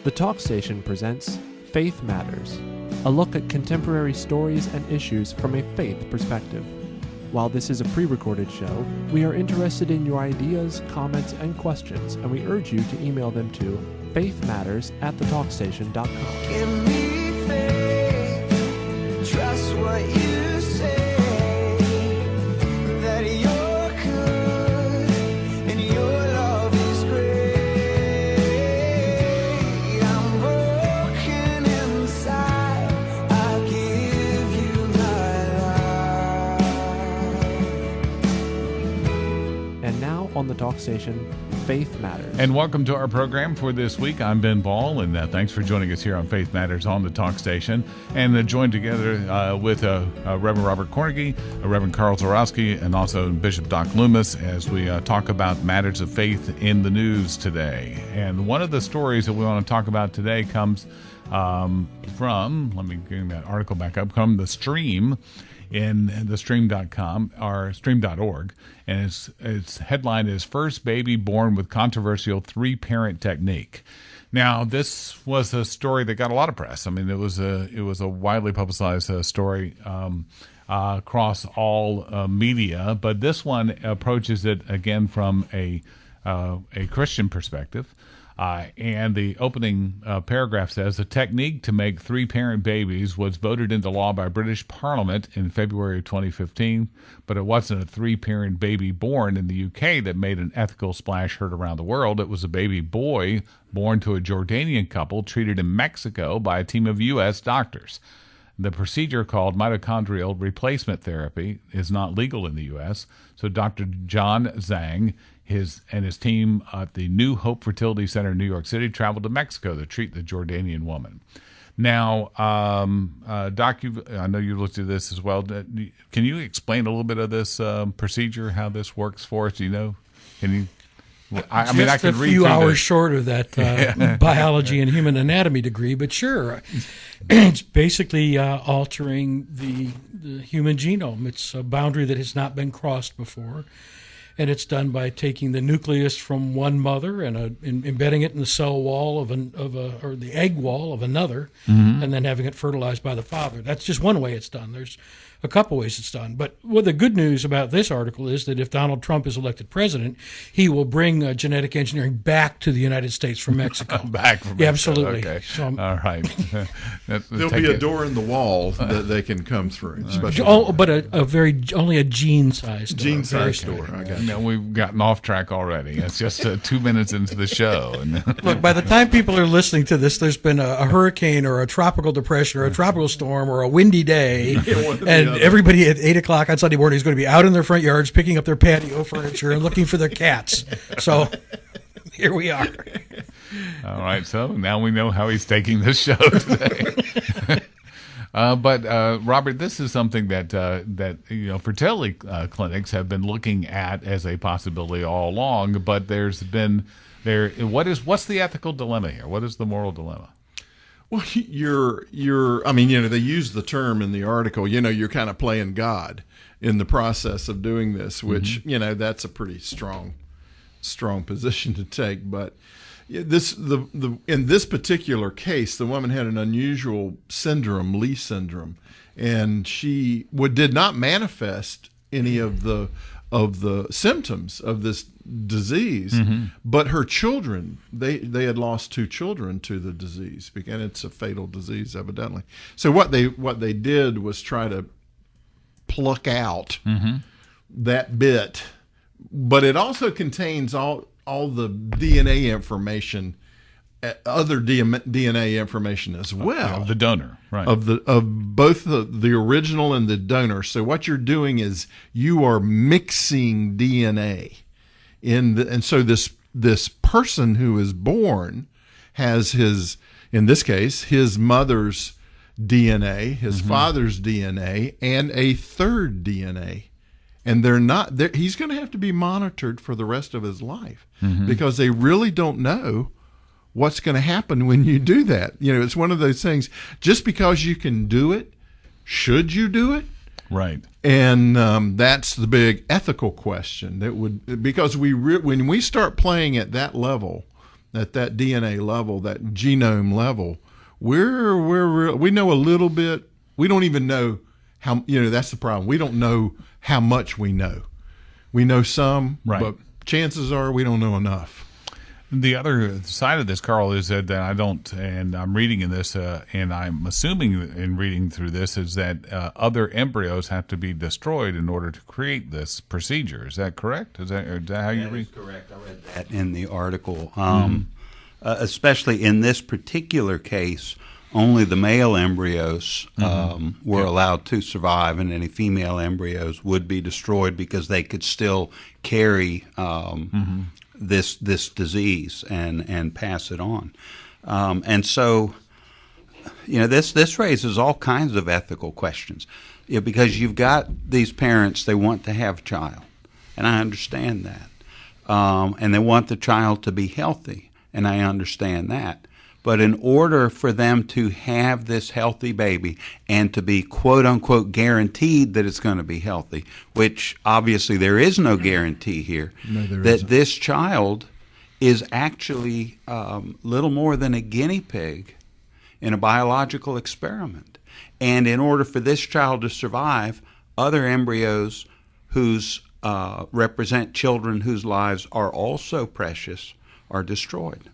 The Talk Station presents Faith Matters, a look at contemporary stories and issues from a faith perspective. While this is a pre-recorded show, we are interested in your ideas, comments, and questions, and we urge you to email them to faithmatters@thetalkstation.com. Give me faith, trust what you say, that you're good and your love is great. I'm broken inside, I give you my life. And now on the Talk Station, Faith Matters. And welcome to our program for this week. I'm Ben Ball, and thanks for joining us here on Faith Matters on the Talk Station. And joined together with Reverend Robert Cornegie, Reverend Karl and also Bishop Doc Loomis as we talk about matters of faith in the news today. And one of the stories that we want to talk about today comes from, let me get that article back up, from the Stream in thestream.com or stream.org, and its headline is "First Baby Born with Controversial Three-Parent Technique." Now, this was a story that got a lot of press. I mean, it was a widely publicized story across all media, but this one approaches it again from a Christian perspective. And the opening paragraph says, "The technique to make three-parent babies was voted into law by British Parliament in February of 2015, but it wasn't a three-parent baby born in the UK that made an ethical splash heard around the world. It was a baby boy born to a Jordanian couple treated in Mexico by a team of U.S. doctors. The procedure, called mitochondrial replacement therapy, is not legal in the U.S., so Dr. John Zhang his team at the New Hope Fertility Center in New York City traveled to Mexico to treat the Jordanian woman." Now, Doc, I know you looked at this as well. Can you explain a little bit of this procedure, how this works for us? Do you know? Can you? I mean, I could read a few hours short of that biology and human anatomy degree, but sure. It's basically altering the human genome. It's a boundary that has not been crossed before. And it's done by taking the nucleus from one mother and embedding it in the cell wall or the egg wall of another, and then having it fertilized by the father. That's just one way it's done. There's a couple ways it's done. But the good news about this article is that if Donald Trump is elected president, he will bring genetic engineering back to the United States from Mexico. Back from Mexico. Yeah, absolutely. Okay. So, all right. There'll be a door in the wall that they can come through. But only a gene-sized door. Gene-sized door. I got you. No, we've gotten off track already. It's just 2 minutes into the show. Look, by the time people are listening to this, there's been a hurricane or a tropical depression or a tropical storm or a windy day, and everybody at 8 o'clock on Sunday morning is going to be out in their front yards picking up their patio furniture and looking for their cats. So here we are. All right, so now we know how he's taking this show today. But Robert, this is something that fertility clinics have been looking at as a possibility all along. But what's the ethical dilemma here? What is the moral dilemma? Well, they use the term in the article, you're kind of playing God in the process of doing this, which, that's a pretty strong position to take. But in this particular case, the woman had an unusual syndrome, Lee syndrome, and she did not manifest any of the symptoms of this disease, but her children, they had lost 2 children to the disease, and it's a fatal disease, evidently. So what they did was try to pluck out that bit, but it also contains all the DNA information, other DNA information as well, of the donor, right? Of both the original and the donor. So what you're doing is you are mixing DNA and so this person who is born has in this case, his mother's DNA, his father's DNA, and a third DNA. And he's going to have to be monitored for the rest of his life because they really don't know what's going to happen when you do that. It's one of those things, just because you can do it, should you do it? Right. And that's the big ethical question because when we start playing at that level, at that DNA level, that genome level, we know a little bit. We don't even know how, that's the problem. We don't know how much we know. We know some, right, but chances are we don't know enough. The other side of this, Karl, is that I don't, and I'm reading in this, and I'm assuming in reading through this, is that other embryos have to be destroyed in order to create this procedure. Is that correct? Is that how you read? That is correct. I read that in the article. Especially in this particular case, only the male embryos were allowed to survive, and any female embryos would be destroyed because they could still carry this disease and pass it on. And so, this raises all kinds of ethical questions, because you've got these parents, they want to have a child, and I understand that, and they want the child to be healthy, and I understand that. But in order for them to have this healthy baby and to be quote-unquote guaranteed that it's going to be healthy, which obviously there is no guarantee here, this child is actually little more than a guinea pig in a biological experiment. And in order for this child to survive, other embryos whose represent children whose lives are also precious are destroyed.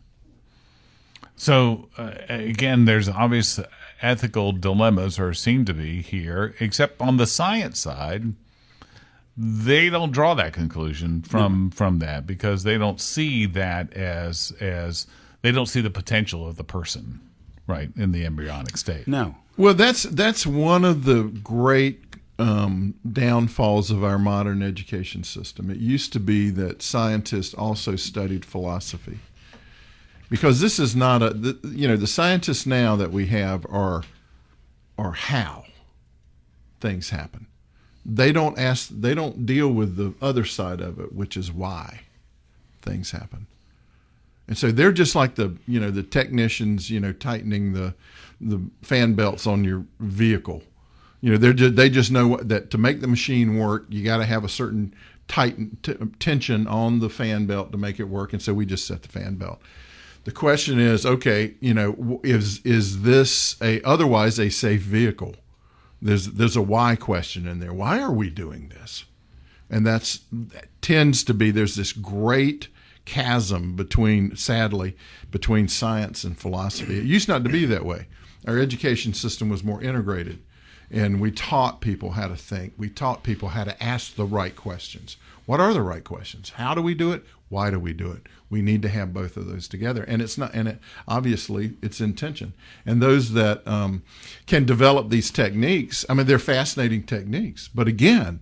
So, again, there's obvious ethical dilemmas, or seem to be here, except on the science side, they don't draw that conclusion from that, because they don't see that as they don't see the potential of the person, right, in the embryonic state. No. Well, that's one of the great downfalls of our modern education system. It used to be that scientists also studied philosophy. Because this is not the scientists now that we have are how things happen. They don't deal with the other side of it, which is why things happen. And so they're just like the technicians, tightening the fan belts on your vehicle. They just know that to make the machine work, you got to have a certain tension on the fan belt to make it work. And so we just set the fan belt. The question is, okay, is this otherwise a safe vehicle? There's a why question in there. Why are we doing this? And that tends to be, there's this great chasm sadly, between science and philosophy. It used not to be that way. Our education system was more integrated, and we taught people how to think. We taught people how to ask the right questions. What are the right questions? How do we do it? Why do we do it? We need to have both of those together, and obviously it's intention. And those that can develop these techniques, they're fascinating techniques. But again,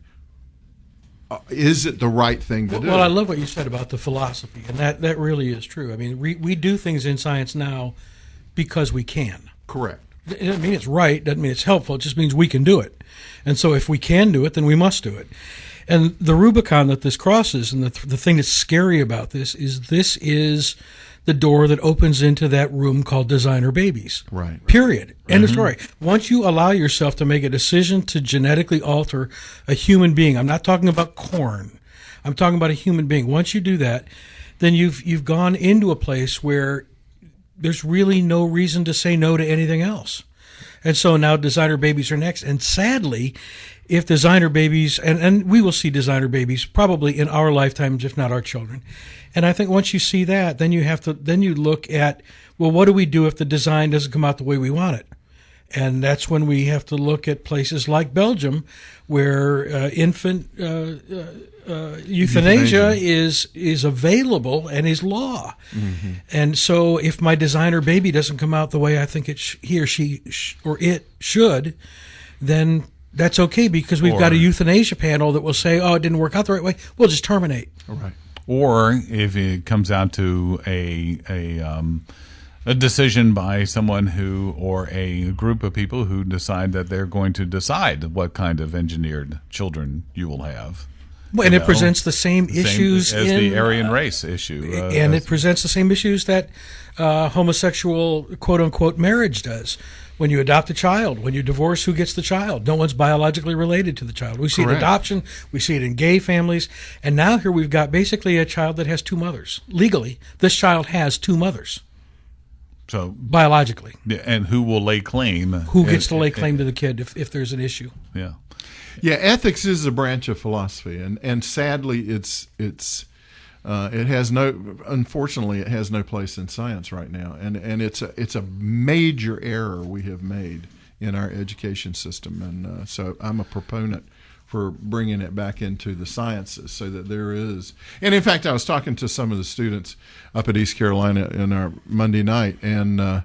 is it the right thing to do? Well, I love what you said about the philosophy, and that really is true. We do things in science now because we can. Correct. It doesn't mean it's right, doesn't mean it's helpful, it just means we can do it. And so if we can do it, then we must do it. And the Rubicon that this crosses, and the thing that's scary about this is the door that opens into that room called designer babies. Right. Period. End of story. Once you allow yourself to make a decision to genetically alter a human being, I'm not talking about corn, I'm talking about a human being. Once you do that, then you've gone into a place where there's really no reason to say no to anything else. And so now designer babies are next. And sadly, if designer babies, and we will see designer babies probably in our lifetimes, if not our children. And I think once you see that, then you look at, well, what do we do if the design doesn't come out the way we want it? And that's when we have to look at places like Belgium, where infant euthanasia is available and is law. Mm-hmm. And so if my designer baby doesn't come out the way I think he or she or it should, then that's okay, because we've got a euthanasia panel that will say, oh, it didn't work out the right way, we'll just terminate. All right. Or if it comes down to a decision by someone or a group of people who decide that they're going to decide what kind of engineered children you will have. Well, and it presents the same issues as the Aryan race issue. And it presents the same issues that homosexual, quote-unquote, marriage does. When you adopt a child, when you divorce, who gets the child? No one's biologically related to the child. We see it in Correct. adoption, we see it in gay families, and now here we've got basically a child that has two mothers. Legally, this child has two mothers, So, biologically. and who will lay claim? Who gets to lay claim to the kid if there's an issue? Yeah. Yeah, ethics is a branch of philosophy, and sadly, unfortunately, it has no place in science right now, and it's a major error we have made in our education system, and so I'm a proponent for bringing it back into the sciences so that there is. And in fact, I was talking to some of the students up at East Carolina in our Monday night, and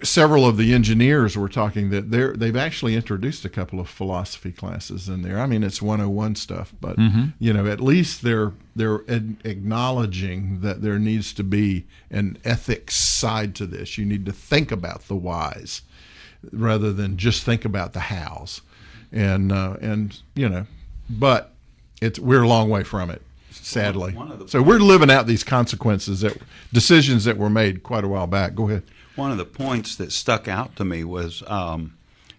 several of the engineers were talking that they've actually introduced a couple of philosophy classes in there. I mean, it's 101 stuff, but at least they're acknowledging that there needs to be an ethics side to this. You need to think about the whys rather than just think about the hows, and but we're a long way from it, sadly. So we're living out these consequences, decisions that were made quite a while back. Go ahead. One of the points that stuck out to me was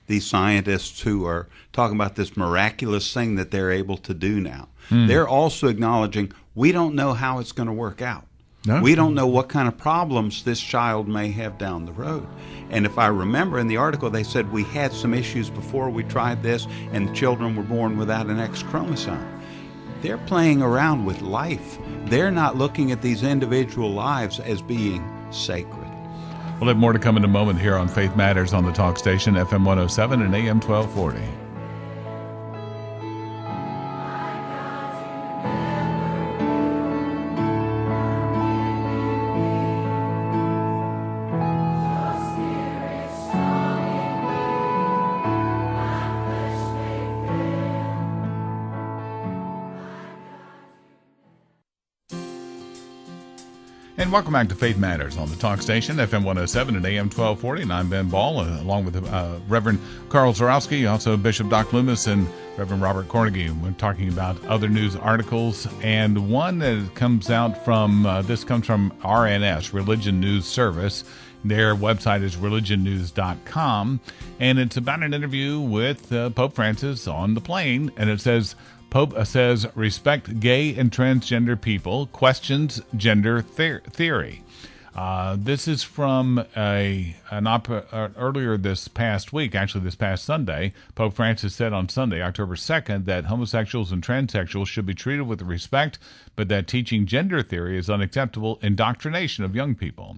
these scientists who are talking about this miraculous thing that they're able to do now. They're also acknowledging we don't know how it's going to work out. No. We don't know what kind of problems this child may have down the road. And if I remember in the article, they said we had some issues before we tried this, and the children were born without an X chromosome. They're playing around with life. They're not looking at these individual lives as being sacred. We'll have more to come in a moment here on Faith Matters on the Talk Station, FM 107 and AM 1240. And welcome back to Faith Matters on the Talk Station, FM 107 and AM 1240. And I'm Ben Ball, along with Reverend Karl Zorowski, also Bishop Doc Loomis, and Reverend Robert Cornegy. We're talking about other news articles, and one that comes out from, this comes from RNS, Religion News Service. Their website is religionnews.com, and it's about an interview with Pope Francis on the plane, and it says, Pope says, respect gay and transgender people, questions gender theory. This is from earlier this past week, actually this past Sunday. Pope Francis said on Sunday, October 2nd, that homosexuals and transsexuals should be treated with respect, but that teaching gender theory is unacceptable indoctrination of young people.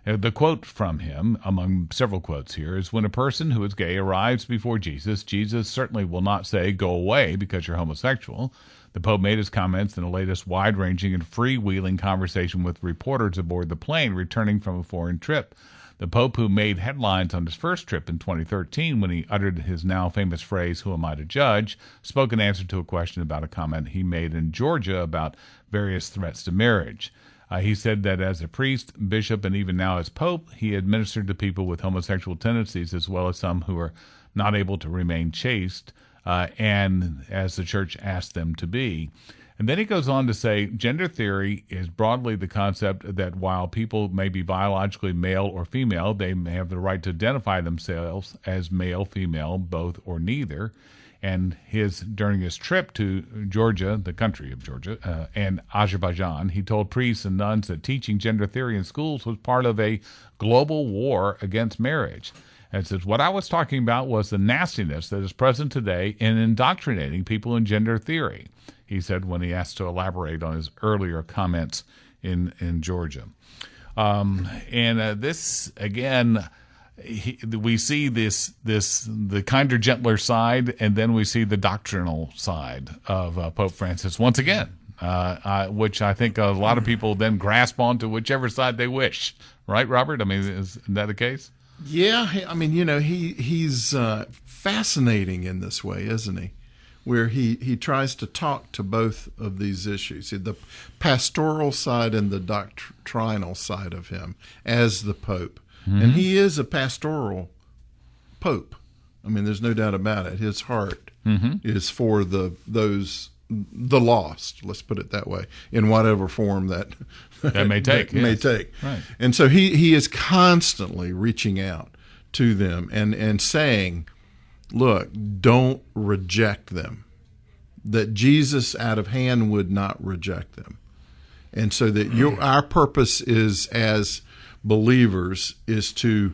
The quote from him, among several quotes here, is when a person who is gay arrives before Jesus, Jesus certainly will not say, go away because you're homosexual. The Pope made his comments in the latest wide-ranging and freewheeling conversation with reporters aboard the plane returning from a foreign trip. The Pope, who made headlines on his first trip in 2013 when he uttered his now famous phrase, who am I to judge, spoke in answer to a question about a comment he made in Georgia about various threats to marriage. He said that as a priest, bishop, and even now as pope, he administered to people with homosexual tendencies as well as some who are not able to remain chaste, and as the church asked them to be. And then he goes on to say, gender theory is broadly the concept that while people may be biologically male or female, they may have the right to identify themselves as male, female, both, or neither. And during his trip to Georgia, the country of Georgia, and Azerbaijan, he told priests and nuns that teaching gender theory in schools was part of a global war against marriage. And it says, what I was talking about was the nastiness that is present today in indoctrinating people in gender theory, he said when he asked to elaborate on his earlier comments in Georgia. This, again... we see the kinder, gentler side, and then we see the doctrinal side of Pope Francis once again, which I think a lot of people then grasp onto whichever side they wish. Right, Robert? I mean, is that the case? Yeah, I mean, he's fascinating in this way, isn't he? Where he tries to talk to both of these issues, the pastoral side and the doctrinal side of him as the Pope. Mm-hmm. And he is a pastoral pope. I mean, there's no doubt about it. His heart is for the lost, let's put it that way, in whatever form that may take. May take. Right. And so he is constantly reaching out to them and saying, look, don't reject them, that Jesus out of hand would not reject them. And so that our purpose is, as believers, is to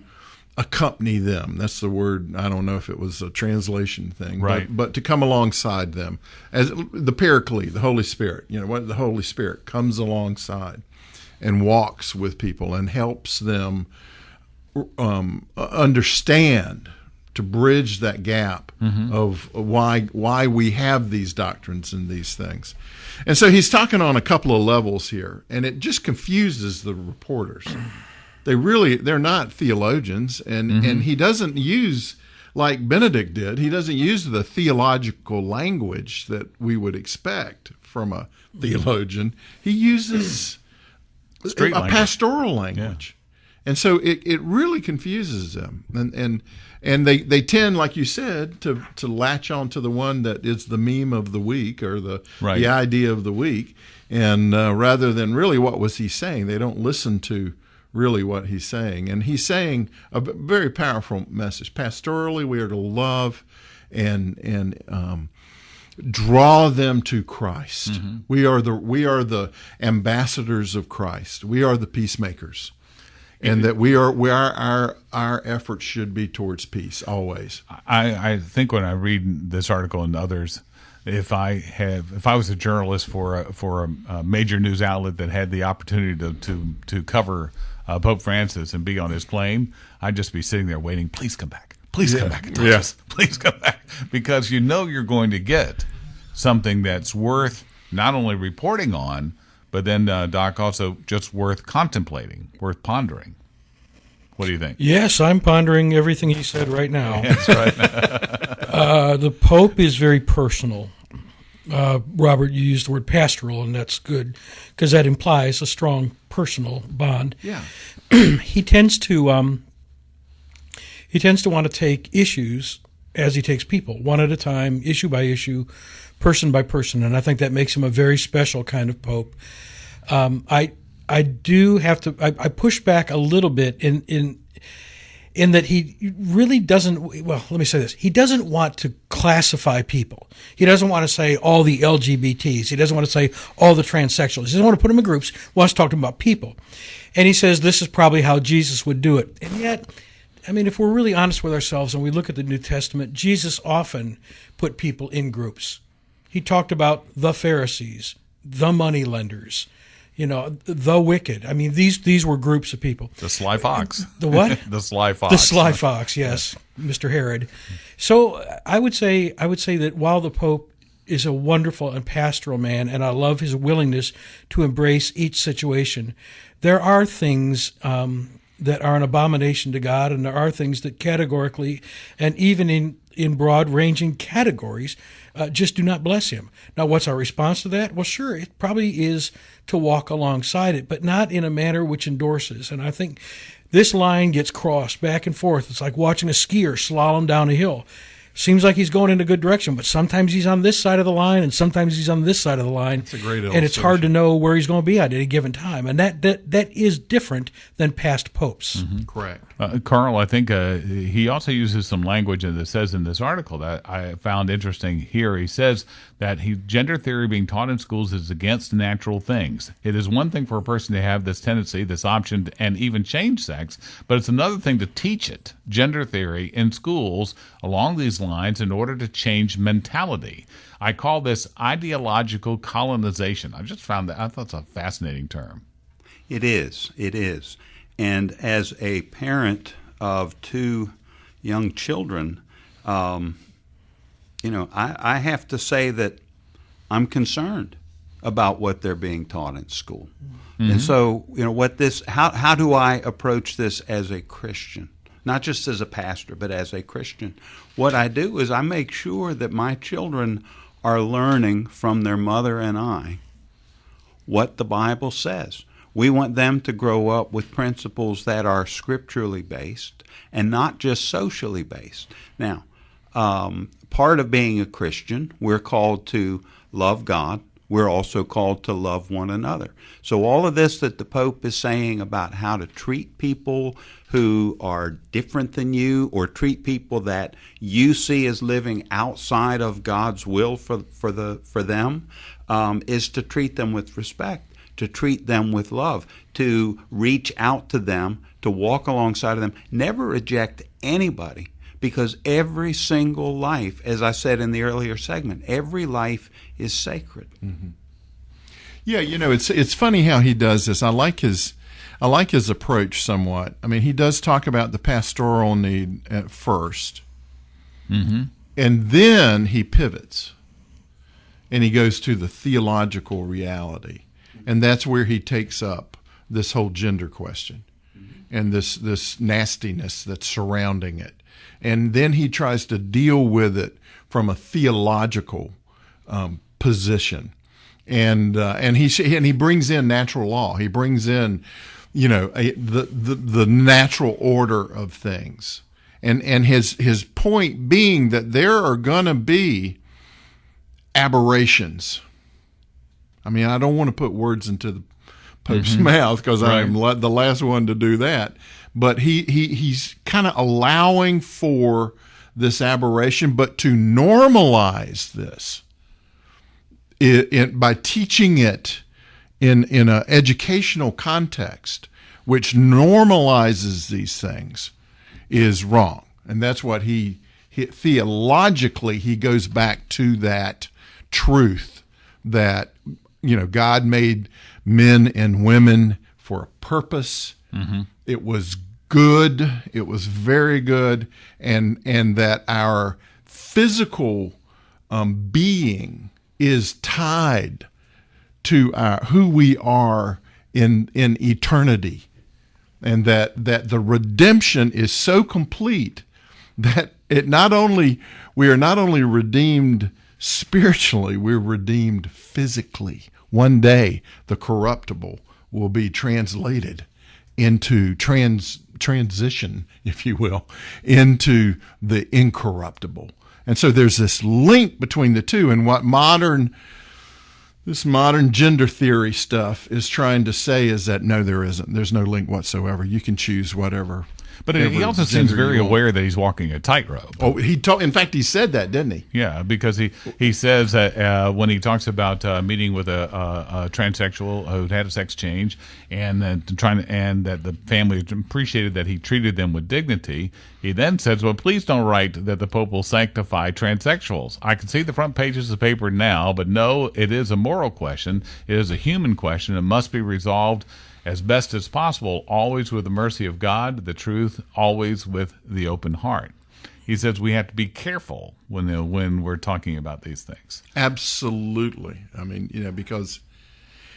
accompany them. That's the word. I don't know if it was a translation thing, right? But to come alongside them as the Paraclete, the Holy Spirit. What the Holy Spirit comes alongside and walks with people and helps them understand, to bridge that gap of why we have these doctrines and these things. And so he's talking on a couple of levels here, and it just confuses the reporters. They're not theologians, and he doesn't use, like Benedict did, he doesn't use the theological language that we would expect from a theologian. He uses Street a language. pastoral language. Yeah. And so it really confuses them. And they tend, like you said, to latch on to the one that is the meme of the week, or the idea of the week. And rather than really what was he saying, they don't listen to really what he's saying. And he's saying a very powerful message. Pastorally, we are to love and draw them to Christ. We are the ambassadors of Christ. We are the peacemakers. And that our efforts should be towards peace always. I think when I read this article and others, if I was a journalist for a major news outlet that had the opportunity to cover Pope Francis and be on his plane, I'd just be sitting there waiting. Please come back. Please come back and touch us. Please come back, because you're going to get something that's worth not only reporting on, but then, Doc, also just worth contemplating, worth pondering. What do you think? Yes, I'm pondering everything he said right now. That's right. The Pope is very personal. Robert, you used the word pastoral, and that's good, because that implies a strong personal bond. Yeah. He tends to want to take issues as he takes people, one at a time, issue by issue, person by person, and I think that makes him a very special kind of Pope. I do have to. I push back a little bit in that he really doesn't. Well, let me say this: he doesn't want to classify people. He doesn't want to say all the LGBTs. He doesn't want to say all the transsexuals. He doesn't want to put them in groups. He wants to talk to them about people, and he says this is probably how Jesus would do it. And yet, I mean, if we're really honest with ourselves and we look at the New Testament, Jesus often put people in groups. He talked about the Pharisees, the moneylenders, the wicked. I mean, these were groups of people. The sly fox. The what? The sly fox. The sly fox, yes, Mr. Herod. So I would say that while the Pope is a wonderful and pastoral man, and I love his willingness to embrace each situation, there are things that are an abomination to God, and there are things that categorically, and even in broad-ranging categories, just do not bless him. Now, what's our response to that? Well, sure, it probably is to walk alongside it, but not in a manner which endorses. And I think this line gets crossed back and forth. It's like watching a skier slalom down a hill. Seems like he's going in a good direction, but sometimes he's on this side of the line, and sometimes he's on this side of the line. That's a great illustration. And it's hard to know where he's going to be at any given time. And that is different than past popes. Mm-hmm. Correct. Karl, I think he also uses some language that says in this article that I found interesting here. He says that gender theory being taught in schools is against natural things. It is one thing for a person to have this tendency, this option, and even change sex, but it's another thing to teach it, gender theory, in schools along these lines in order to change mentality. I call this ideological colonization. I thought it's a fascinating term. It is. And as a parent of two young children, I have to say that I'm concerned about what they're being taught in school. Mm-hmm. And so, how do I approach this as a Christian? Not just as a pastor, but as a Christian. What I do is I make sure that my children are learning from their mother and I what the Bible says. We want them to grow up with principles that are scripturally based and not just socially based. Now, part of being a Christian, we're called to love God. we're also called to love one another. So all of this that the Pope is saying about how to treat people who are different than you, or treat people that you see as living outside of God's will for them, is to treat them with respect, to treat them with love, to reach out to them, to walk alongside of them, never reject anybody. Because every single life, as I said in the earlier segment, every life is sacred. Mm-hmm. Yeah, it's funny how he does this. I like his approach somewhat. I mean, he does talk about the pastoral need at first, mm-hmm. and then he pivots, and he goes to the theological reality, and that's where he takes up this whole gender question and this nastiness that's surrounding it. And then he tries to deal with it from a theological position, and he brings in natural law. He brings in, the natural order of things, and his point being that there are going to be aberrations. I mean, I don't want to put words into the Pope's mm-hmm. mouth, because right. I am the last one to do that. But he's kind of allowing for this aberration, but to normalize this by teaching it in an educational context, which normalizes these things, is wrong. And that's what he theologically, he goes back to that truth that, God made men and women for a purpose. Mm-hmm. It was good. It was very good. And that our physical being is tied to who we are in eternity. And that the redemption is so complete that we are not only redeemed spiritually, we're redeemed physically. One day, the corruptible will be translated into transition, if you will, into the incorruptible. And so there's this link between the two, and what this modern gender theory stuff is trying to say is that no, there isn't. There's no link whatsoever. You can choose whatever. But he also seems very aware that he's walking a tightrope. Oh, in fact, he said that, didn't he? Yeah, because he says that when he talks about meeting with a transsexual who had a sex change, and that the family appreciated that he treated them with dignity, he then says, "Well, please don't write that the Pope will sanctify transsexuals. I can see the front pages of the paper now, but no, it is a moral question. It is a human question. It must be resolved as best as possible, always with the mercy of God, the truth, always with the open heart." He says we have to be careful when we're talking about these things. Absolutely. I mean, because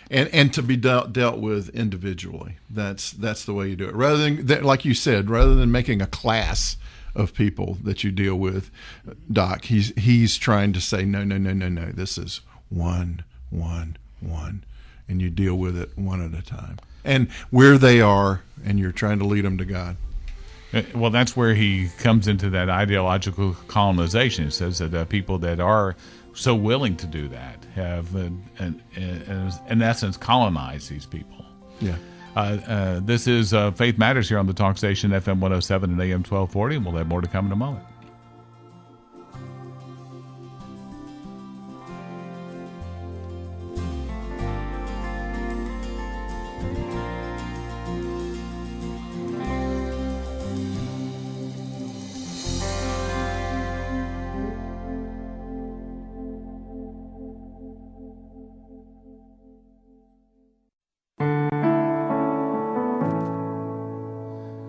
and to be dealt with individually. That's the way you do it. Rather than, like you said, rather than making a class of people that you deal with, Doc, he's trying to say no. This is one, and you deal with it one at a time. And where they are, and you're trying to lead them to God. Well, that's where he comes into that ideological colonization. It says that people that are so willing to do that have, in essence, colonized these people. Yeah. This is Faith Matters here on the Talk Station, FM 107 and AM 1240. We'll have more to come in a moment.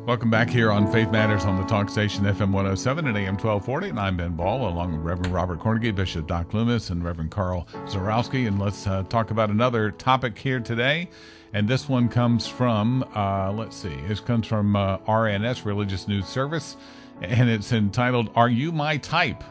Welcome back here on Faith Matters on the Talk Station, FM 107 and AM 1240. And I'm Ben Ball, along with Reverend Robert Cornegy, Bishop Doc Loomis, and Reverend Karl Zarowski. And let's talk about another topic here today. And this one comes from, it comes from RNS, Religious News Service. And it's entitled, "Are You My Type?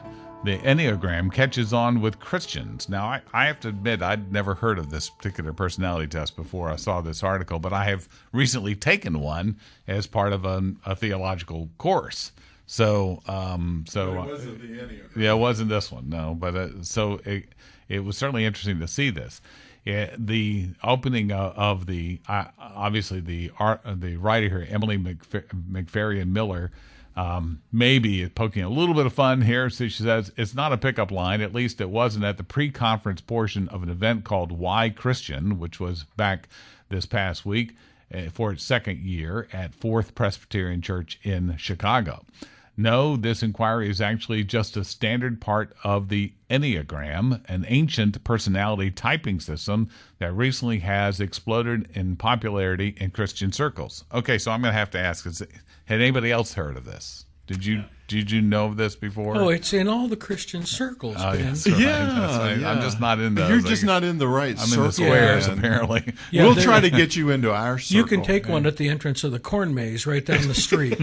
The Enneagram Catches On with Christians." Now, I have to admit, I'd never heard of this particular personality test before I saw this article, but I have recently taken one as part of a theological course. So, But it wasn't the Enneagram. yeah, it wasn't this one, no. But it was certainly interesting to see this. The opening of the obviously the writer here, Emily McFerry and Miller, maybe poking a little bit of fun here. So she says it's not a pickup line. At least it wasn't at the pre-conference portion of an event called Why Christian, which was back this past week for its second year at Fourth Presbyterian Church in Chicago. No, this inquiry is actually just a standard part of the Enneagram, an ancient personality typing system that recently has exploded in popularity in Christian circles. Okay, so I'm going to have to ask, had anybody else heard of this? Did you know of this before? Oh, it's in all the Christian circles, Ben. Yes, right. Yeah. I'm just not in those. You're just not in the right I'm circle. in the squares, man. apparently. Yeah, we'll there- try to get you into our circle. You can take one at the entrance of the corn maze right down the street.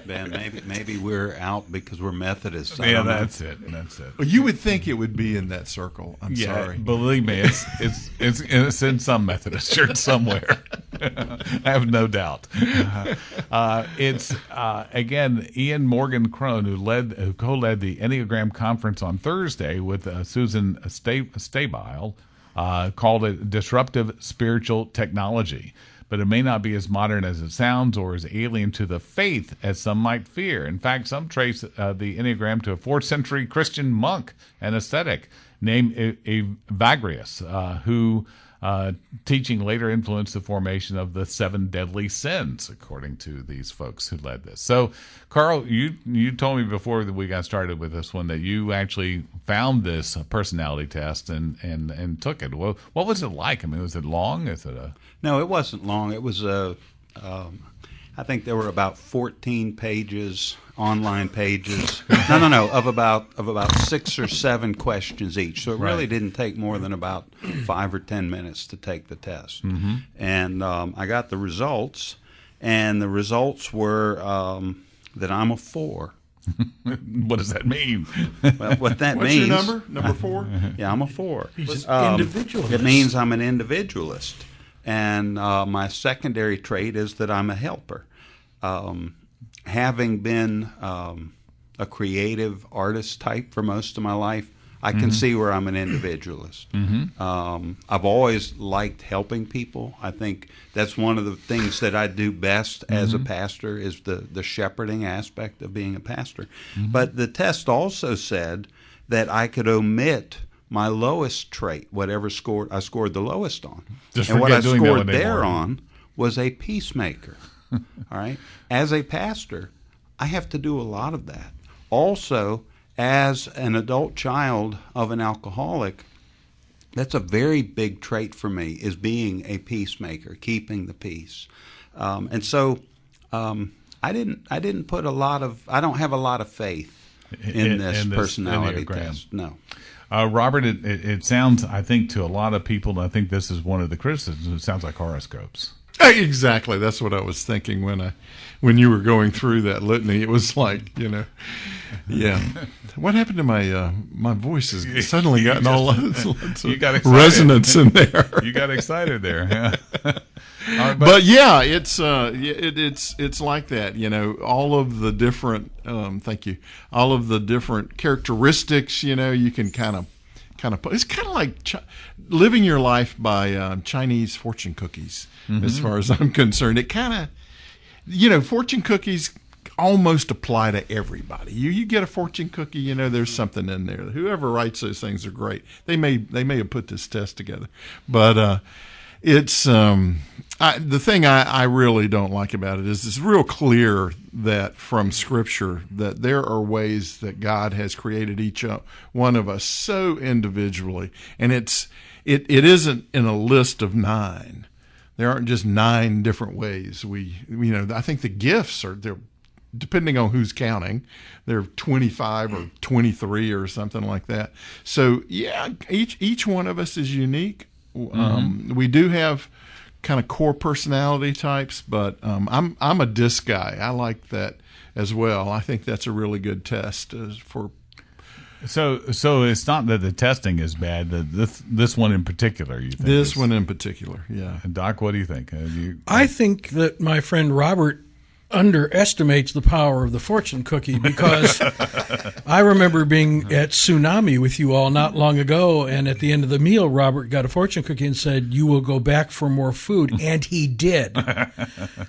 Ben, maybe we're out because we're Methodists. I Yeah, don't know. that's it. That's it. Well, you would think it would be in that circle. I'm Yeah, sorry. believe me, it's in some Methodist church somewhere. I have no doubt. It's again Ian Morgan Crone who co-led the Enneagram conference on Thursday with Susan Stabile, called it disruptive spiritual technology. But it may not be as modern as it sounds or as alien to the faith as some might fear. In fact, some trace the Enneagram to a 4th century Christian monk and ascetic named Evagrius, who teaching later influenced the formation of the 7 deadly sins, according to these folks who led this. So, Karl, you told me before that we got started with this one that you actually found this personality test and took it. Well, what was it like? I mean, was it long? Is it a... No, it wasn't long. It was I think there were about 14 pages, online pages. No, of about 6 or 7 questions each. So it really didn't take more than about 5 or 10 minutes to take the test. Mm-hmm. And I got the results, and the results were that I'm a 4. What does that mean? Well, what that What's means? your number? Number 4? Yeah, I'm a 4. He's an individualist. It means I'm an individualist. And my secondary trait is that I'm a helper. Having been a creative artist type for most of my life, I can see where I'm an individualist. I've always liked helping people. I think that's one of the things that I do best as a pastor is the shepherding aspect of being a pastor. But the test also said that I could omit my lowest trait, whatever I scored the lowest on. And what I scored there on was a peacemaker. All right? As a pastor, I have to do a lot of that. Also, as an adult child of an alcoholic, that's a very big trait for me, is being a peacemaker, keeping the peace. And so I didn't put I don't have a lot of faith in this personality Enneagram test. No. Robert, it sounds, I think, to a lot of people, and I think this is one of the criticisms, it sounds like horoscopes. Exactly. That's what I was thinking when you were going through that litany. It was like, yeah. What happened to my voice has suddenly gotten all lots of resonance in there. You got excited there. Yeah. But yeah, it's like that. All of the different thank you. All of the different characteristics. You can kind of. It's kind of like living your life by Chinese fortune cookies. As far as I'm concerned, it kind of, fortune cookies almost apply to everybody. You get a fortune cookie, there's something in there. Whoever writes those things are great. They may have put this test together, but it's the thing I really don't like about it is it's real clear that from Scripture that there are ways that God has created each one of us so individually, and it isn't in a list of 9. There aren't just 9 different ways. I think the gifts they're depending on who's counting, they're 25 or 23 or something like that. So yeah, each one of us is unique. We do have kind of core personality types, but I'm a disc guy. I like that as well. I think that's a really good test for. So it's not that the testing is bad. This one in particular, you think? This one in particular, yeah. And Doc, what do you think? I think that my friend Robert underestimates the power of the fortune cookie, because I remember being at Tsunami with you all not long ago, and at the end of the meal, Robert got a fortune cookie and said, "You will go back for more food," and he did.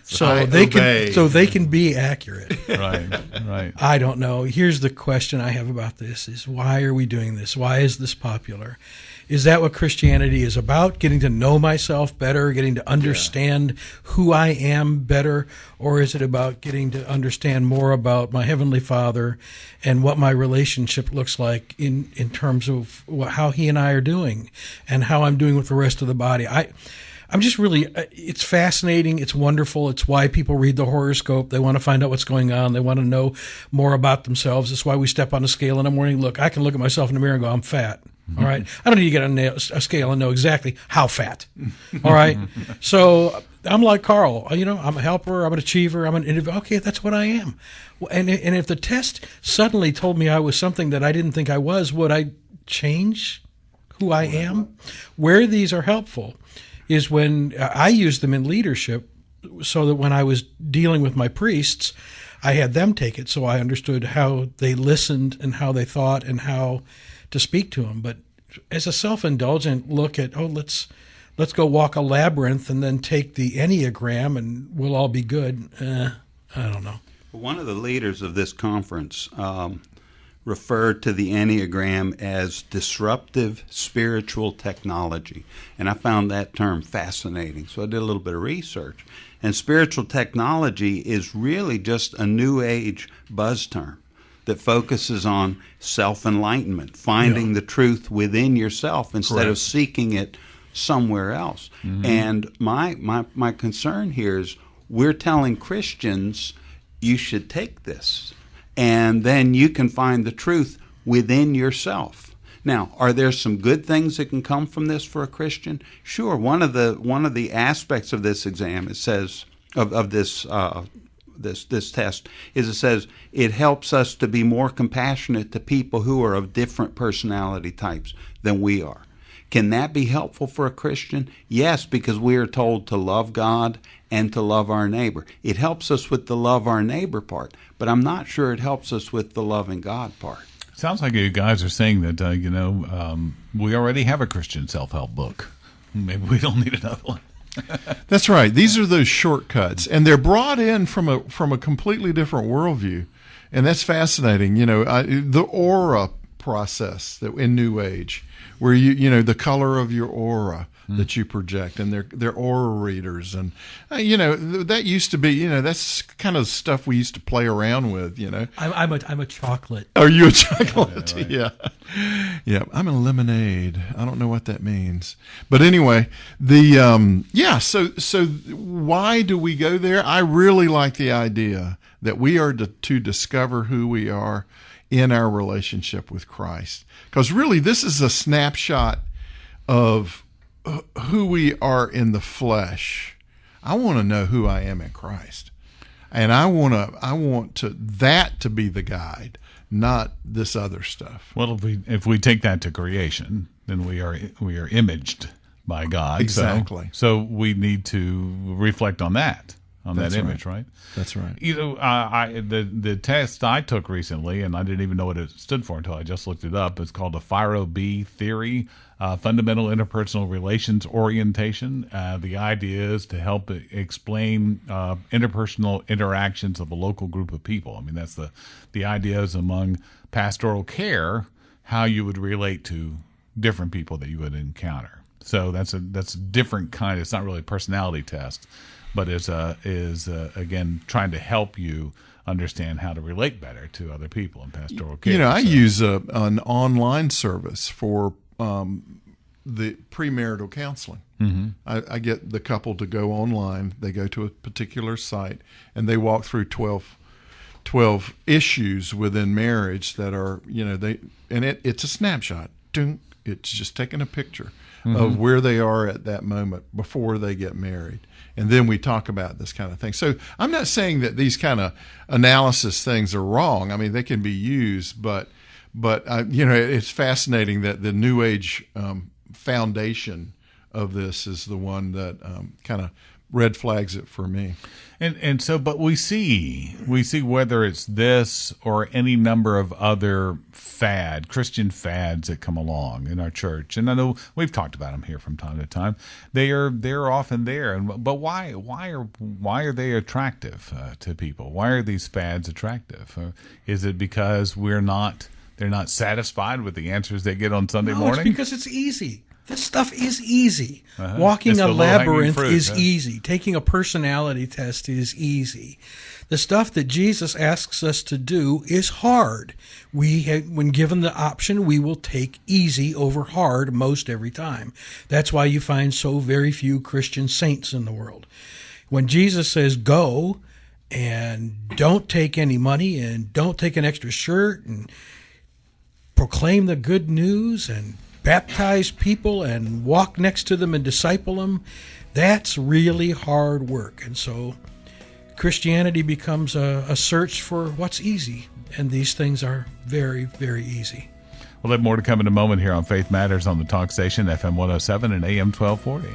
So they can be accurate. Right. I don't know. Here's the question I have about this: is why are we doing this? Why is this popular? Is that what Christianity is about? Getting to know myself better, getting to understand who I am better? Or is it about getting to understand more about my Heavenly Father and what my relationship looks like in terms of how He and I are doing and how I'm doing with the rest of the body? I'm just really, it's fascinating. It's wonderful. It's why people read the horoscope. They want to find out what's going on. They want to know more about themselves. It's why we step on a scale in the morning. Look, I can look at myself in the mirror and go, I'm fat. All right. I don't need to get on a scale and know exactly how fat. All right. So I'm like Karl. I'm a helper. I'm an achiever. I'm an individual. Okay, that's what I am. And if the test suddenly told me I was something that I didn't think I was, would I change who I am? Where these are helpful is when I use them in leadership, so that when I was dealing with my priests, I had them take it so I understood how they listened and how they thought and how to speak to them. But as a self-indulgent look at, let's go walk a labyrinth and then take the Enneagram and we'll all be good, I don't know. One of the leaders of this conference referred to the Enneagram as disruptive spiritual technology. And I found that term fascinating. So I did a little bit of research. And spiritual technology is really just a new age buzz term that focuses on self-enlightenment, finding the truth within yourself instead of seeking it somewhere else. Mm-hmm. And my concern here is we're telling Christians you should take this, and then you can find the truth within yourself. Now, are there some good things that can come from this for a Christian? Sure. One of the aspects of this exam, it says, of this test, is it says it helps us to be more compassionate to people who are of different personality types than we are. Can that be helpful for a Christian? Yes, because we are told to love God and to love our neighbor. It helps us with the love our neighbor part, but I'm not sure it helps us with the loving God part. Sounds like you guys are saying that, we already have a Christian self-help book. Maybe we don't need another one. That's right. These are those shortcuts, and they're brought in from a completely different worldview, and that's fascinating. The aura process that in New Age, where the color of your aura that you project, and they're aura readers, and that used to be that's kind of stuff we used to play around with. I'm a chocolate. Are you a chocolate? Yeah, right. Yeah. I'm a lemonade. I don't know what that means, but anyway, So why do we go there? I really like the idea that we are to discover who we are in our relationship with Christ, because really this is a snapshot of who we are in the flesh. I want to know who I am in Christ, and I want that to be the guide, not this other stuff. Well, if we take that to creation, then we are imaged by God. Exactly. So we need to reflect on that. That image, right? That's right. The test I took recently, and I didn't even know what it stood for until I just looked it up. It's called the FIRO-B theory, fundamental interpersonal relations orientation. The idea is to help explain interpersonal interactions of a local group of people. I mean, that's the idea is among pastoral care, how you would relate to different people that you would encounter. So that's a different kind. It's not really a personality test, but is again trying to help you understand how to relate better to other people in pastoral care. I use an online service for the premarital counseling. Mm-hmm. I get the couple to go online. They go to a particular site and they walk through 12 issues within marriage that are it's a snapshot. It's just taking a picture of where they are at that moment before they get married. And then we talk about this kind of thing. So I'm not saying that these kind of analysis things are wrong. I mean, they can be used, but it's fascinating that the New Age foundation of this is the one that kind of red flags it for me. And so, but we see whether it's this or any number of other Christian fads that come along in our church, and I know we've talked about them here from time to time. They're often there, but why are they attractive to people? Why are these fads attractive? Is it because they're not satisfied with the answers they get on Sunday morning? It's because it's easy. This stuff is easy. Walking It's a the low-hanging labyrinth fruit, is huh? easy. Taking a personality test is easy. The stuff that Jesus asks us to do is hard. When given the option, we will take easy over hard most every time. That's why you find so very few Christian saints in the world. When Jesus says go and don't take any money and don't take an extra shirt and proclaim the good news and baptize people and walk next to them and disciple them, that's really hard work. And so Christianity becomes a search for what's easy, and these things are very, very easy. We'll have more to come in a moment here on Faith Matters on the Talk Station, FM 107 and AM 1240.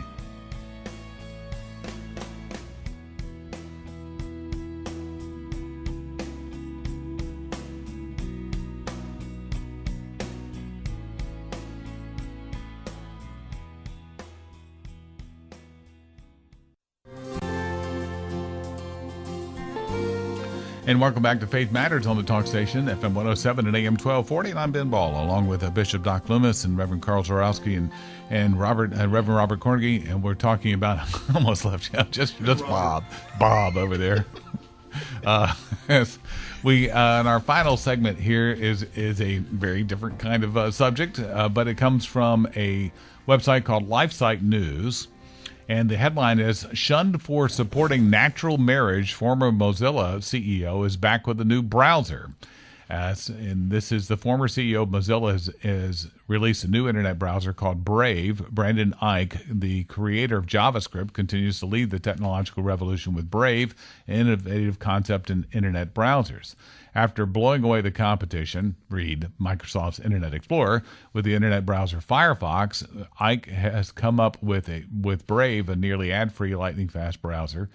And welcome back to Faith Matters on the Talk Station, FM 107 and AM 1240. And I'm Ben Ball, along with Bishop Doc Loomis and Reverend Karl Zarowski and Reverend Robert Cornegie. And we're talking about, I almost left you, just Bob over there. And our final segment here is a very different kind of subject, but it comes from a website called LifeSite News. And the headline is, "Shunned for Supporting Natural Marriage, Former Mozilla CEO is Back with a New Browser." And this is the former CEO of Mozilla has released a new internet browser called Brave. Brendan Eich, the creator of JavaScript, continues to lead the technological revolution with Brave, an innovative concept in internet browsers. After blowing away the competition, read Microsoft's Internet Explorer, with the internet browser Firefox, Eich has come up with Brave, a nearly ad-free, lightning-fast browser.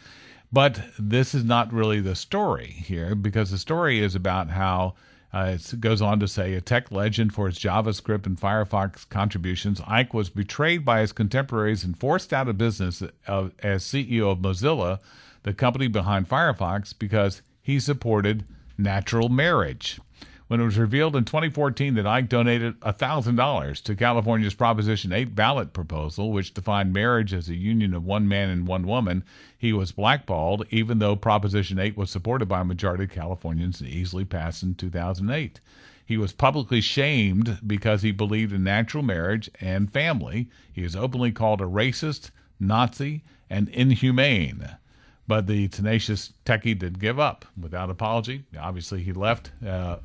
But this is not really the story here, because the story is about how it goes on to say, a tech legend for its JavaScript and Firefox contributions, Eich was betrayed by his contemporaries and forced out of business as CEO of Mozilla, the company behind Firefox, because he supported natural marriage. When it was revealed in 2014 that Eich donated $1,000 to California's Proposition 8 ballot proposal, which defined marriage as a union of one man and one woman, he was blackballed, even though Proposition 8 was supported by a majority of Californians and easily passed in 2008. He was publicly shamed because he believed in natural marriage and family. He is openly called a racist, Nazi, and inhumane. But the tenacious techie did give up without apology. Obviously, he left out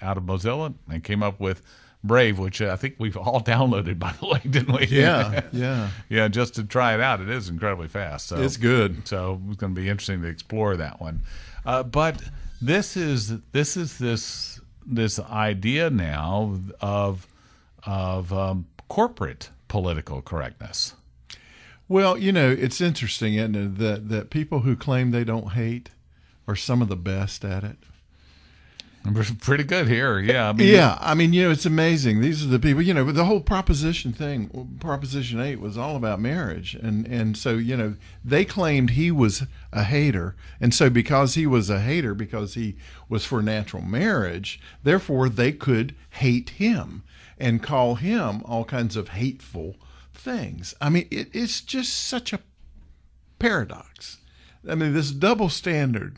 of Mozilla and came up with Brave, which I think we've all downloaded, by the way, didn't we? Yeah, just to try it out. It is incredibly fast. So It's good. So it's going to be interesting to explore that one. But this is this idea now of corporate political correctness. Well, it's interesting, isn't it, that people who claim they don't hate are some of the best at it. We're pretty good here, yeah. It's amazing. These are the people, the whole Proposition 8 was all about marriage. And so, they claimed he was a hater. And so because he was a hater, because he was for natural marriage, therefore they could hate him and call him all kinds of hateful things. It's just such a paradox. This double standard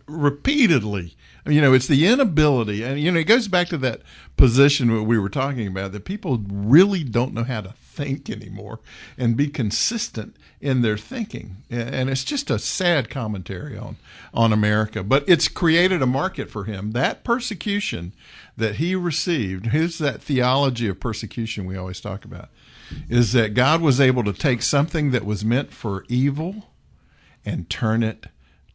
repeatedly. It's the inability, and it goes back to that position we were talking about, that people really don't know how to think anymore and be consistent in their thinking. And it's just a sad commentary on America. But it's created a market for him. That persecution that he received, here's that theology of persecution we always talk about, is that God was able to take something that was meant for evil and turn it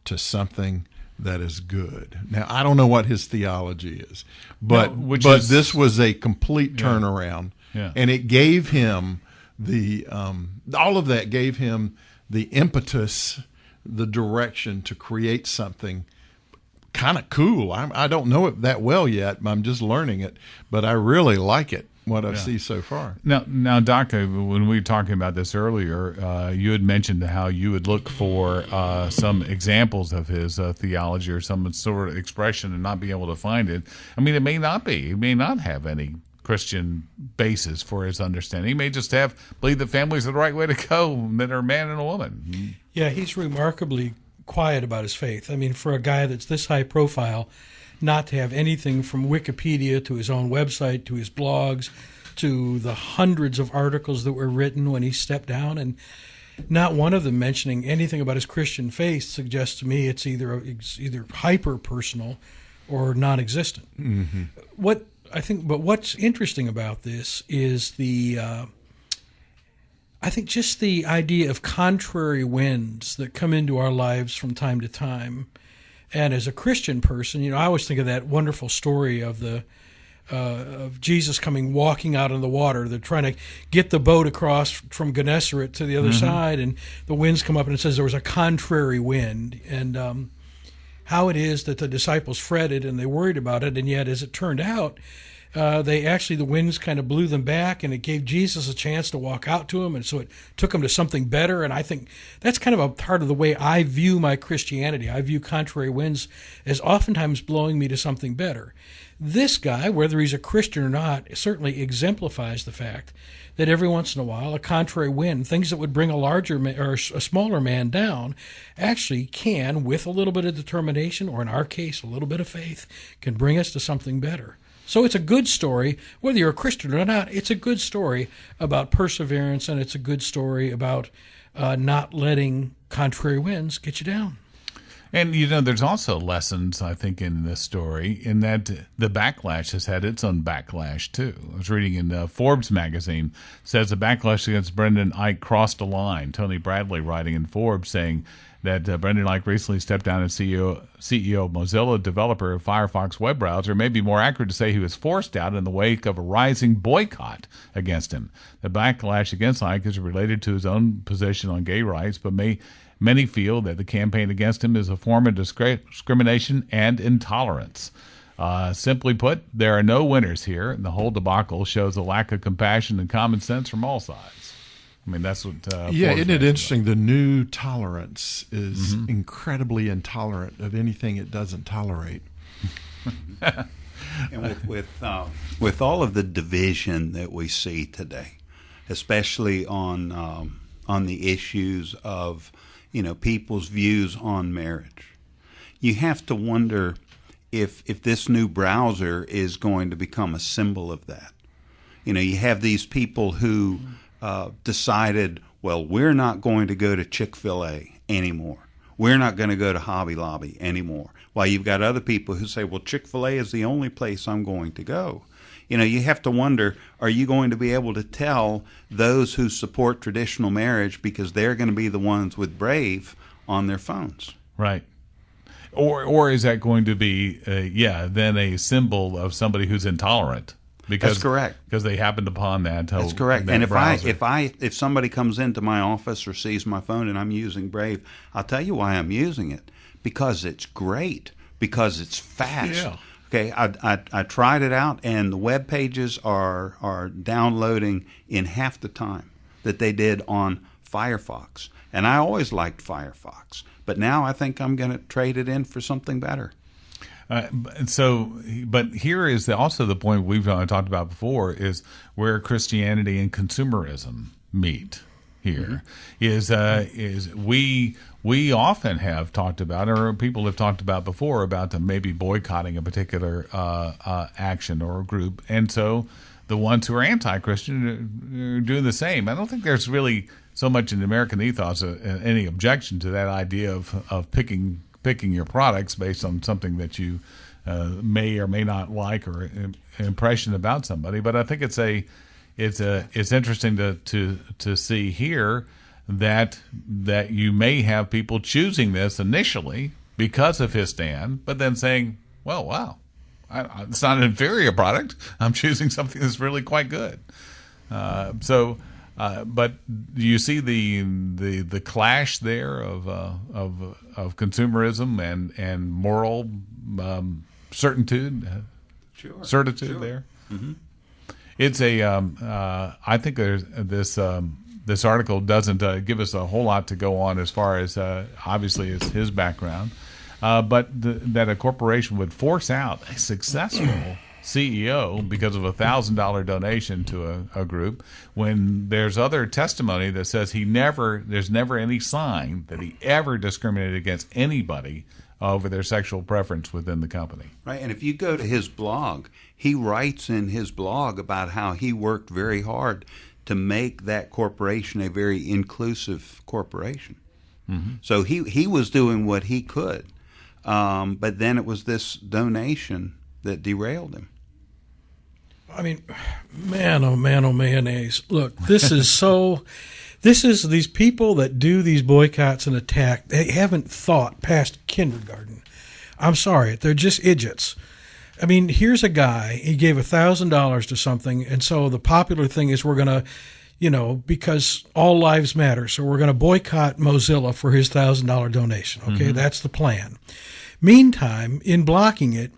to something that is good. Now, I don't know what his theology is, but this was a complete turnaround, Yeah. and it gave him all of that gave him the impetus, the direction to create something kind of cool. I don't know it that well yet. I'm just learning it, but I really like it, what I see so far. Now, Doc, when we were talking about this earlier, you had mentioned how you would look for some examples of his theology or some sort of expression and not be able to find it. I mean, it may not be. He may not have any Christian basis for his understanding. He may just believe that families are the right way to go, that are a man and a woman. Yeah, he's remarkably quiet about his faith. I mean, for a guy that's this high profile, not to have anything from Wikipedia to his own website to his blogs to the hundreds of articles that were written when he stepped down, and not one of them mentioning anything about his Christian faith suggests to me it's either hyper personal or non-existent. Mm-hmm. What's interesting about this is I think just the idea of contrary winds that come into our lives from time to time. And as a Christian person, I always think of that wonderful story of of Jesus walking out on the water. They're trying to get the boat across from Gennesaret to the other side, and the winds come up, and it says there was a contrary wind. And how it is that the disciples fretted and they worried about it, and yet, as it turned out, the winds kind of blew them back, and it gave Jesus a chance to walk out to them, and so it took him to something better. And I think that's kind of a part of the way I view my Christianity. I view contrary winds as oftentimes blowing me to something better. This guy, whether he's a Christian or not, certainly exemplifies the fact that every once in a while, a contrary wind, things that would bring a larger or a smaller man down, actually can, with a little bit of determination, or in our case, a little bit of faith, can bring us to something better. So it's a good story, whether you're a Christian or not. It's a good story about perseverance, and it's a good story about not letting contrary winds get you down. And, there's also lessons, I think, in this story, in that the backlash has had its own backlash, too. I was reading in Forbes magazine, says the backlash against Brendan Eich crossed a line. Tony Bradley writing in Forbes saying that Brendan Eich recently stepped down as CEO of Mozilla, developer of Firefox web browser. It may be more accurate to say he was forced out in the wake of a rising boycott against him. The backlash against Eich is related to his own position on gay rights, but many feel that the campaign against him is a form of discrimination and intolerance. Simply put, there are no winners here, and the whole debacle shows a lack of compassion and common sense from all sides. I mean, that's what... isn't it interesting? The new tolerance is incredibly intolerant of anything it doesn't tolerate. And with all of the division that we see today, especially on the issues of people's views on marriage, you have to wonder if this new browser is going to become a symbol of that. You have these people who decided, well, we're not going to go to Chick-fil-A anymore. We're not going to go to Hobby Lobby anymore. While you've got other people who say, well, Chick-fil-A is the only place I'm going to go. You have to wonder, are you going to be able to tell those who support traditional marriage, because they're going to be the ones with Brave on their phones? Right. Or is that going to be, then a symbol of somebody who's intolerant? That's correct. Because they happened upon that. That's correct. That and browser. if somebody comes into my office or sees my phone and I'm using Brave, I'll tell you why I'm using it. Because it's great. Because it's fast. Yeah. Okay, I tried it out, and the web pages are downloading in half the time that they did on Firefox. And I always liked Firefox, but now I think I'm going to trade it in for something better. But here is also the point we've talked about before, is where Christianity and consumerism meet. Here is we often have talked about, or people have talked about before, about maybe boycotting a particular action or a group, and so the ones who are anti-Christian are doing the same. I don't think there's really so much in the American ethos any objection to that idea of picking your products based on something that you may or may not like, or an impression about somebody. But I think it's interesting to see here that you may have people choosing this initially because of his stand, but then saying, well, wow, it's not an inferior product. I'm choosing something that's really quite good. So But do you see the clash there of consumerism and moral certitude there? Mm-hmm. It's I think there's this article doesn't give us a whole lot to go on as far as obviously it's his background, but that a corporation would force out a successful CEO because of a $1,000 donation to a group, when there's other testimony that says there's never any sign that he ever discriminated against anybody over their sexual preference within the company. Right, and if you go to his blog, he writes in his blog about how he worked very hard to make that corporation a very inclusive corporation. Mm-hmm. So he was doing what he could, but then it was this donation that derailed him. I mean, man, oh mayonnaise. Look, this is these people that do these boycotts and attack. They haven't thought past kindergarten. I'm sorry. They're just idiots. I mean, here's a guy, he gave $1,000 to something, and so the popular thing is we're going to, because all lives matter, so we're going to boycott Mozilla for his $1,000 donation. Okay, mm-hmm. That's the plan. Meantime, in blocking it,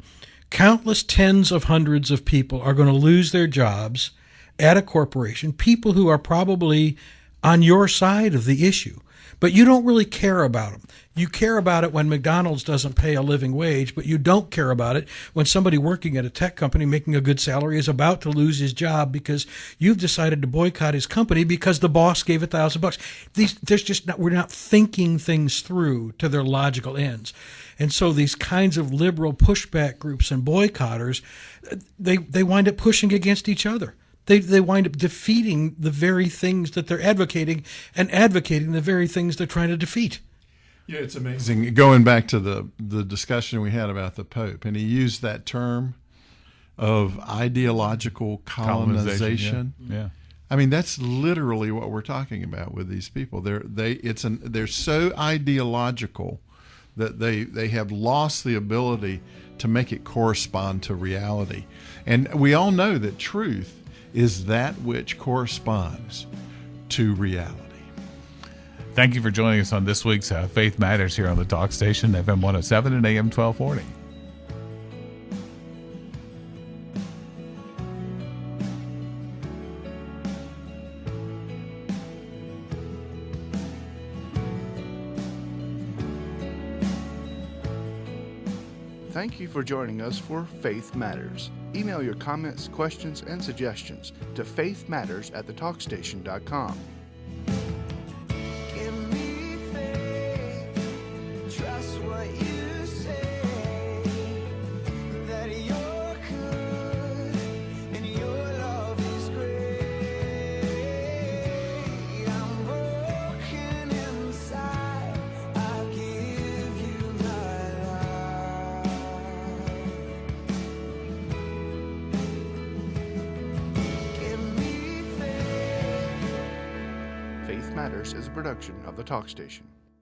countless tens of hundreds of people are going to lose their jobs at a corporation, people who are probably on your side of the issue. But you don't really care about them. You care about it when McDonald's doesn't pay a living wage, but you don't care about it when somebody working at a tech company making a good salary is about to lose his job because you've decided to boycott his company because the boss gave $1,000. We're not thinking things through to their logical ends. And so these kinds of liberal pushback groups and boycotters, they wind up pushing against each other. They wind up defeating the very things that they're advocating and advocating the very things they're trying to defeat. Yeah, it's amazing. Going back to the discussion we had about the Pope, and he used that term of ideological colonization. Yeah. I mean, that's literally what we're talking about with these people. They're so ideological that they have lost the ability to make it correspond to reality. And we all know that truth is that which corresponds to reality. Thank you for joining us on this week's Faith Matters here on the Talk Station, FM 107 and AM 1240. Thank you for joining us for Faith Matters. Email your comments, questions, and suggestions to faithmatters@thetalkstation.com. Give me faith, trust what you say, that you're good and your love is great. I'm broken inside, I give you my life. Give me faith. Faith Matters is a production of the Talk Station.